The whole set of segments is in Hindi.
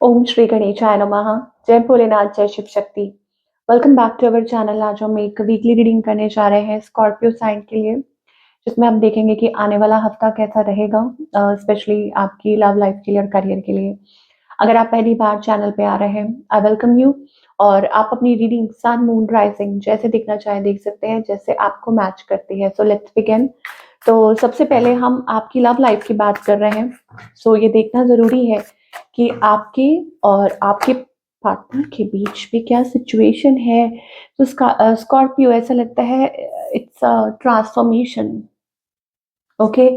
ओम श्री गणेशाय नमः। जय भोलेनाथ, जय Shiv Shakti. Welcome back to our channel. आज हम एक वीकली रीडिंग करने जा रहे हैं स्कॉर्पियो साइन के लिए, जिसमें हम देखेंगे कि आने वाला हफ्ता कैसा रहेगा, स्पेशली आपकी लव लाइफ के लिए और करियर के लिए। अगर आप पहली बार चैनल पे आ रहे हैं, आई वेलकम यू। और आप अपनी रीडिंग सन मून राइजिंग जैसे देखना चाहें देख सकते हैं, जैसे आपको मैच करती है। So let's begin. तो सबसे पहले हम आपकी लव लाइफ की बात कर रहे हैं। सो ये देखना जरूरी है कि आपके और आपके पार्टनर के बीच में क्या सिचुएशन है। तो स्कॉर्पियो ऐसा लगता है इट्स ट्रांसफॉर्मेशन। ओके।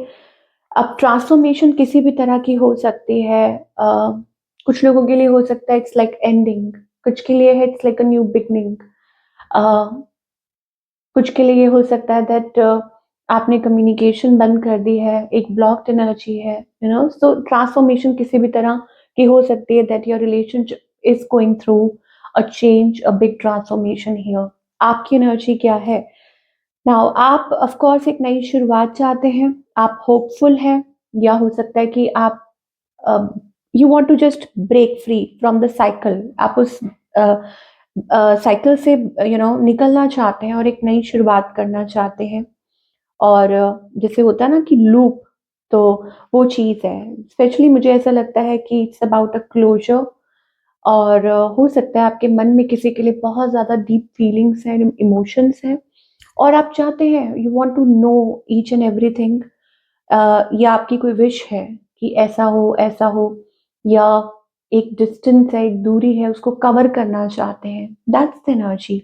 अब ट्रांसफॉर्मेशन किसी भी तरह की हो सकती है। कुछ लोगों के लिए हो सकता है इट्स लाइक एंडिंग, कुछ के लिए है it's like a new beginning, कुछ के लिए ये हो सकता है दैट आपने कम्युनिकेशन बंद कर दी है, एक ब्लॉक्ड एनर्जी है, सो ट्रांसफॉर्मेशन किसी भी तरह की हो सकती है that your relationship is going through a change, a big transformation here. आपकी एनर्जी क्या है? नाउ आप ऑफ कोर्स एक नई शुरुआत चाहते हैं, आप होपफुल हैं, या हो सकता है कि आप you want to just break free from the cycle. आप उस साइकिल से निकलना चाहते हैं और एक नई शुरुआत करना चाहते हैं। और जैसे होता है ना कि लूप, तो वो चीज़ है। स्पेशली मुझे ऐसा लगता है कि इट्स अबाउट अ क्लोजर। और हो सकता है आपके मन में किसी के लिए बहुत ज़्यादा डीप फीलिंग्स हैं, इमोशंस हैं, और आप चाहते हैं, you want to know each and everything. या आपकी कोई विश है कि ऐसा हो, या एक डिस्टेंस है, एक दूरी है, उसको कवर करना चाहते हैं। That's the energy.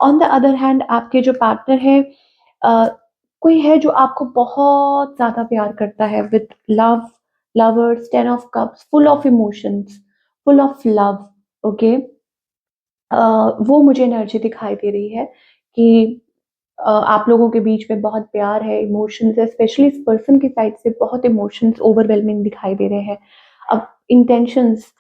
On the other hand आपके जो पार्टनर है, अ, कोई है जो आपको बहुत ज़्यादा प्यार करता है with love, lovers, 10 of cups, full of emotions, full of love. Okay. वो मुझे एनर्जी दिखाई दे रही है कि आप लोगों के बीच में बहुत प्यार है, इमोशंस है, स्पेशली इस पर्सन की साइड से बहुत इमोशंस ओवरवेलमिंग दिखाई दे रहे हैं। अब इंटेंशंस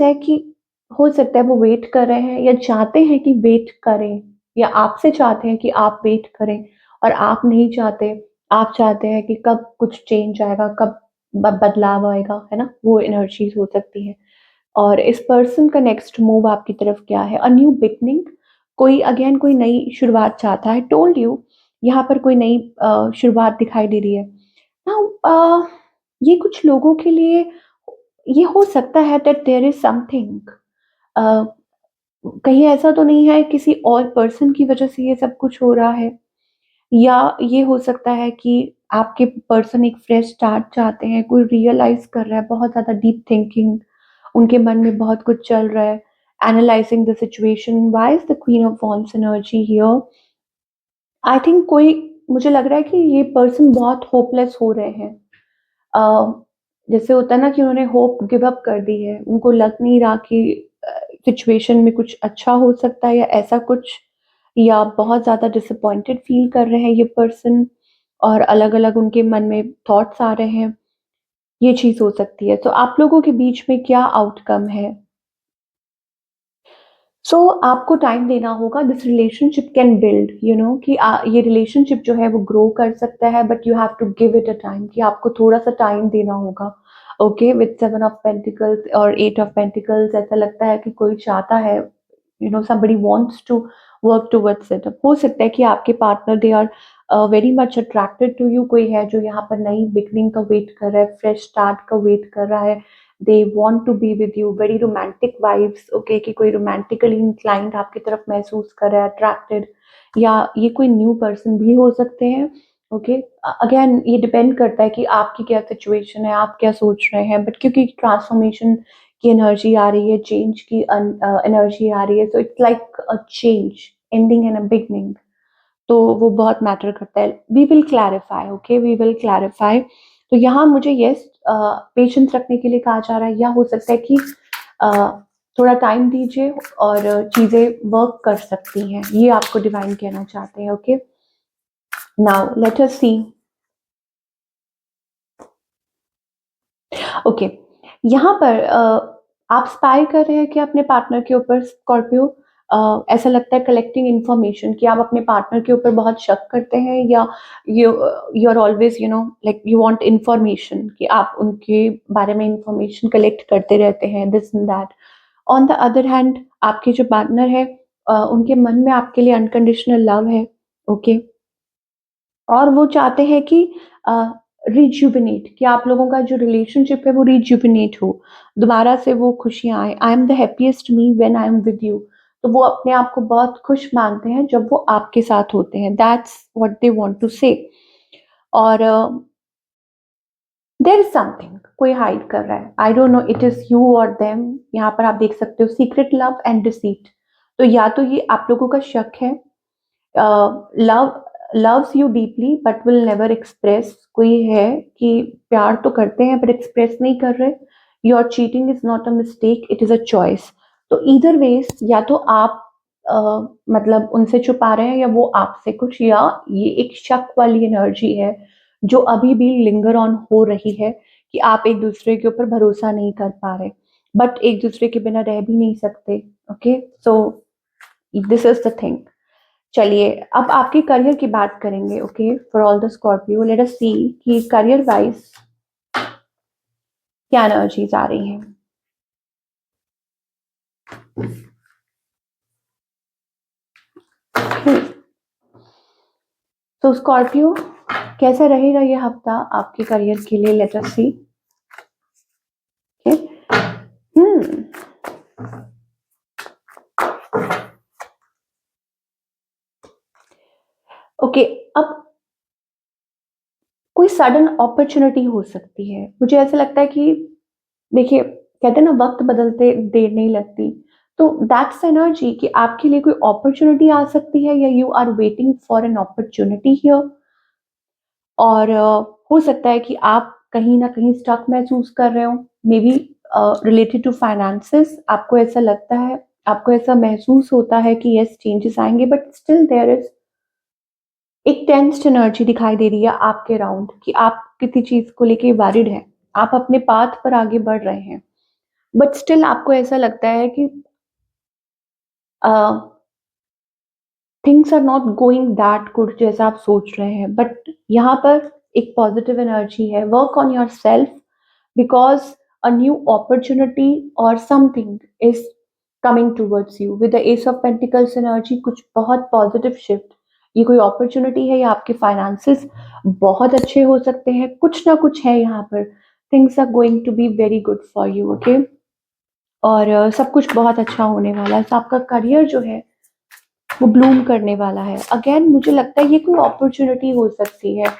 है कि हो सकता है वो वेट कर रहे हैं या चाहते हैं कि वेट करें, या आपसे चाहते हैं कि आप वेट करें, और आप नहीं चाहते। आप चाहते हैं कि कब कुछ चेंज आएगा, कब बदलाव आएगा, है ना? वो एनर्जीज हो सकती है। और इस पर्सन का नेक्स्ट मूव आपकी तरफ क्या है? A new beginning. कोई अगेन कोई नई शुरुआत चाहता है। टोल्ड यू, यहाँ पर कोई नई शुरुआत दिखाई दे रही है। नाउ ये कुछ लोगों के लिए ये हो सकता है दैट देयर इज समथिंग, कहीं ऐसा तो नहीं है किसी और पर्सन की वजह से ये सब कुछ हो रहा है, या ये हो सकता है कि आपके पर्सन एक फ्रेश स्टार्ट चाहते हैं, कोई रियलाइज कर रहा है, बहुत ज़्यादा डीप थिंकिंग, उनके मन में बहुत कुछ चल रहा है। Analysing the situation, why is the queen of wands energy here? I think कोई, मुझे लग रहा है कि ये पर्सन बहुत होपलेस हो रहे हैं। अ, जैसे होता है ना कि उन्होंने होप गिव अप कर दी है, उनको लग नहीं रहा कि सिचुएशन में कुछ अच्छा हो सकता है या ऐसा कुछ, या बहुत ज़्यादा डिसअपॉइंटेड फील कर रहे हैं ये पर्सन, और अलग-अलग उनके मन में थॉट्स आ रहे हैं। ये चीज़ हो सकती है। तो आप लोगों के बीच में क्या आउटकम है? सो आपको टाइम देना होगा। दिस रिलेशनशिप कैन बिल्ड, कि ये रिलेशनशिप जो है वो ग्रो कर सकता है, but you have to give it a time, कि आपको थोड़ा सा टाइम देना होगा। ओके। विद 7 ऑफ पेंटिकल्स और 8 ऑफ पेंटिकल्स, ऐसा लगता है कि कोई चाहता है, somebody wants to work towards it। हो सकता है कि आपके partner they are very much attracted to you. कोई है जो यहाँ पर नई बिगनिंग का वेट कर रहा है, फ्रेश स्टार्ट का वेट कर रहा है। They want to be with you, very romantic vibes. Okay, कि कोई रोमांटिकली इंक्लाइंड आपकी तरफ महसूस कर रहा है, अट्रैक्टेड, या ये कोई न्यू पर्सन भी हो सकते हैं। ओके। अगेन ये डिपेंड करता है कि आपकी क्या सिचुएशन है, आप क्या सोच रहे हैं, बट क्योंकि ट्रांसफॉर्मेशन की एनर्जी आ रही है, चेंज की एनर्जी आ रही है, so it's like a change, ending and a beginning. तो वो बहुत मैटर करता है। We will clarify. Okay, we will clarify. तो यहाँ मुझे यस पेशेंस रखने के लिए कहा जा रहा है, या हो सकता है कि अ, थोड़ा टाइम दीजिए और चीज़ें वर्क कर सकती हैं, ये आपको डिवाइन कहना चाहते हैं। ओके। नाउ लेट अस सी। ओके। यहाँ पर आप स्पाई कर रहे हैं कि अपने पार्टनर के ऊपर, स्कॉर्पियो, ऐसा लगता है कलेक्टिंग इन्फॉर्मेशन कि आप अपने पार्टनर के ऊपर बहुत शक करते हैं, या you you are always like you want information, कि आप उनके बारे में इन्फॉर्मेशन कलेक्ट करते रहते हैं, this and that. On the other hand आपके जो पार्टनर है, उनके मन में आपके लिए अनकंडीशनल लव है, ओके। और वो चाहते हैं कि रिजुविनेट, कि आप लोगों का जो रिलेशनशिप है वो रिजुविनेट हो, दोबारा से वो खुशियाँ आए। I am the happiest me when I am with you. तो वो अपने आप को बहुत खुश मानते हैं जब वो आपके साथ होते हैं, that's what they want to say. और देयर इज समथिंग, कोई हाइड कर रहा है, I don't know it is you और देम। यहाँ पर आप देख सकते हो सीक्रेट लव एंड डिसीट। तो या तो ये आप लोगों का शक है, love loves you deeply but will never express. कोई है कि प्यार तो करते हैं पर एक्सप्रेस नहीं कर रहे। Your cheating is not a mistake, it is a choice. तो ईदर वेज, या तो आप मतलब उनसे छुपा रहे हैं, या वो आपसे कुछ, या ये एक शक वाली एनर्जी है जो अभी भी लिंगर ऑन हो रही है, कि आप एक दूसरे के ऊपर भरोसा नहीं कर पा रहे, बट एक दूसरे के बिना रह भी नहीं सकते। Okay, so this is the thing. चलिए अब आपके करियर की बात करेंगे। Okay, for all the Scorpio, let us see कि करियर वाइज क्या एनर्जीज आ रही हैं। तो स्कॉर्पियो, कैसा रहेगा ये हफ्ता आपके करियर के लिए, लेट अस सी। हम्म ओके, अब कोई सडन अपॉर्चुनिटी हो सकती है। मुझे ऐसा लगता है कि देखिए, कहते हैं ना वक्त बदलते देर नहीं लगती। तो दैट्स एनर्जी कि आपके लिए कोई अपॉर्चुनिटी आ सकती है, या you are waiting for an opportunity here. और हो सकता है कि आप कहीं ना कहीं स्टक महसूस कर रहे हो, maybe related to finances. आपको ऐसा लगता है, आपको ऐसा महसूस होता है कि यस चेंजेस आएंगे, बट स्टिल देयर इज एक टेंस्ड एनर्जी दिखाई दे रही है आपके अराउंड, कि आप किसी चीज को लेके वरिड हैं। आप अपने पाथ पर आगे बढ़ रहे हैं, बट स्टिल आपको ऐसा लगता है कि things are not going that good जैसा आप सोच रहे हैं। बट यहाँ पर एक पॉजिटिव एनर्जी है, work on yourself, because a new opportunity और something is coming towards you with the ace of pentacles energy. कुछ बहुत पॉजिटिव शिफ्ट, ये कोई अपॉर्चुनिटी है, या आपके फाइनेंसेस बहुत अच्छे हो सकते हैं, कुछ ना कुछ है यहाँ पर। Things are going to be very good for you, okay. और सब कुछ बहुत अच्छा होने वाला है। तो आपका करियर जो है वो ब्लूम करने वाला है। अगेन मुझे लगता है ये कोई अपॉर्चुनिटी हो सकती है,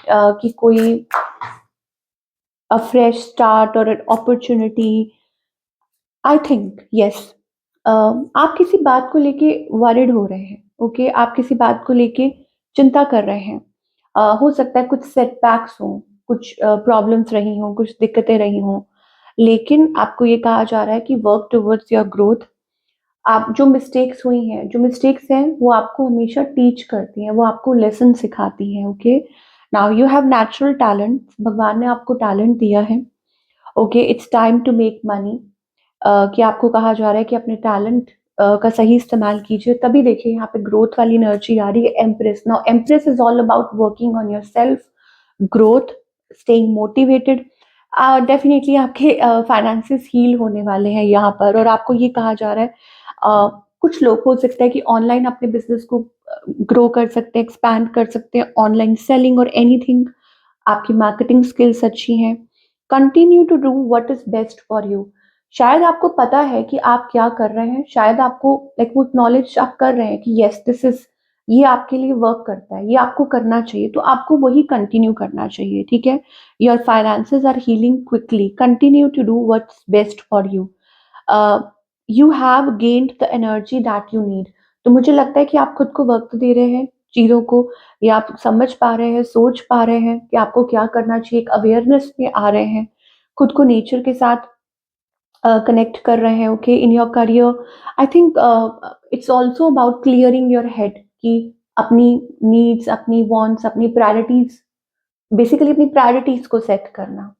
कि कोई अ फ्रेश स्टार्ट और अपॉर्चुनिटी। आई थिंक यस, आप किसी बात को लेके वरिड हो रहे हैं, ओके। आप किसी बात को लेके चिंता कर रहे हैं। हो सकता है कुछ सेटबैक्स हों, कुछ प्रॉब्लम्स रही हों, कुछ दिक्कतें रही हों, लेकिन आपको ये कहा जा रहा है कि वर्क टुवर्ड्स योर ग्रोथ। आप जो मिस्टेक्स हुई हैं, जो मिस्टेक्स हैं वो आपको हमेशा टीच करती हैं, वो आपको लेसन सिखाती हैं, okay. Now you have natural talent, भगवान ने आपको टैलेंट दिया है, okay. It's time to make money. कि आपको कहा जा रहा है कि अपने टैलेंट का सही इस्तेमाल कीजिए, तभी देखिए यहाँ पे ग्रोथ वाली एनर्जी आ रही है। Empress, now empress is all about working on your self, growth, staying motivated. Definitely आपके फाइनेंसेस हील होने वाले हैं यहाँ पर। और आपको ये कहा जा रहा है, कुछ लोग हो सकता है कि ऑनलाइन अपने बिजनेस को ग्रो कर सकते हैं, एक्सपैंड कर सकते हैं, ऑनलाइन सेलिंग और एनीथिंग। आपकी मार्केटिंग स्किल्स अच्छी हैं। Continue to do what is best for you. शायद आपको पता है कि आप क्या कर रहे हैं, शायद आपको लाइक वो नॉलेज आप कर रहे हैं कि यस दिस इज, ये आपके लिए वर्क करता है, ये आपको करना चाहिए, तो आपको वही कंटिन्यू करना चाहिए, ठीक है। Your finances are healing quickly, continue to do what's best for you. You have gained the energy that you need. तो मुझे लगता है कि आप खुद को वक्त दे रहे हैं चीज़ों को, या आप समझ पा रहे हैं, सोच पा रहे हैं कि आपको क्या करना चाहिए, एक अवेयरनेस में आ रहे हैं, खुद को नेचर के साथ कनेक्ट कर रहे हैं, okay. In your career I think it's also about clearing your head, कि अपनी नीड्स, अपनी वांट्स, अपनी प्रायोरिटीज, बेसिकली अपनी प्रायोरिटीज को सेट करना,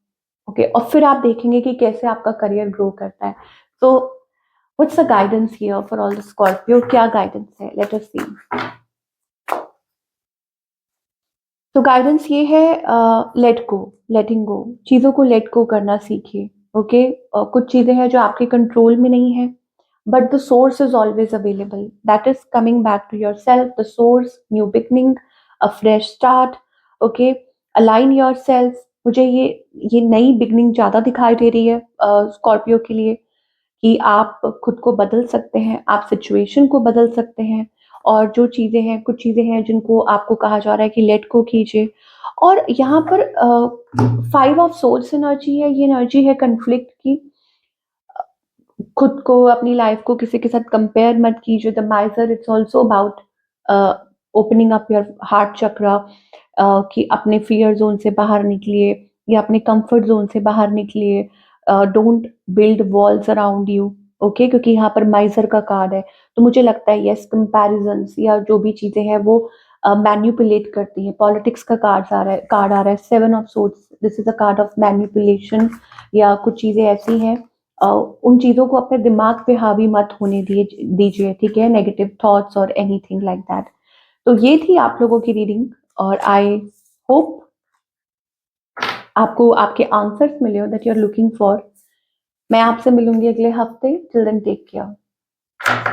ओके। और फिर आप देखेंगे कि कैसे आपका करियर ग्रो करता है। तो What's the guidance here for all the Scorpio? क्या guidance है? Let us see. तो गाइडेंस ये है, लेट गो, लेटिंग गो, चीज़ों को लेट गो करना सीखिए। ओके, कुछ चीज़ें हैं जो आपके कंट्रोल में नहीं है, but the source is always available, that is coming back to your self, the source, new beginning, a fresh start. Okay, align your self. मुझे ये नई बिगनिंग ज़्यादा दिखाई दे रही है स्कॉर्पियो के लिए, कि आप खुद को बदल सकते हैं, आप सिचुएशन को बदल सकते हैं, और जो चीज़ें हैं, कुछ चीज़ें हैं जिनको आपको कहा जा रहा है कि लेट गो कीजिए। और यहाँ पर 5 ऑफ सोल्स एनर्जी है, ये एनर्जी है कॉन्फ्लिक्ट की। खुद को, अपनी लाइफ को किसी के साथ कंपेयर मत कीजिए। The miser, it's also about opening up your heart chakra, कि अपने फियर जोन से बाहर निकलिए या अपने कंफर्ट जोन से बाहर निकलिए। Don't build walls around you. Okay, क्योंकि यहाँ पर माइजर का कार्ड है, तो मुझे लगता है यस, कंपैरिजंस या जो भी चीजें हैं वो मैन्युपुलेट करती हैं। पॉलिटिक्स का कार्ड आ रहा है 7 of swords, this is a card of manipulation. या कुछ चीजें ऐसी हैं, उन चीज़ों को अपने दिमाग पे हावी मत होने दीजिए, ठीक है, नेगेटिव थॉट्स और एनीथिंग लाइक दैट। तो ये थी आप लोगों की रीडिंग, और आई होप आपको आपके आंसर्स मिले हो that you are looking for. मैं आपसे मिलूंगी अगले हफ्ते। Till then take care.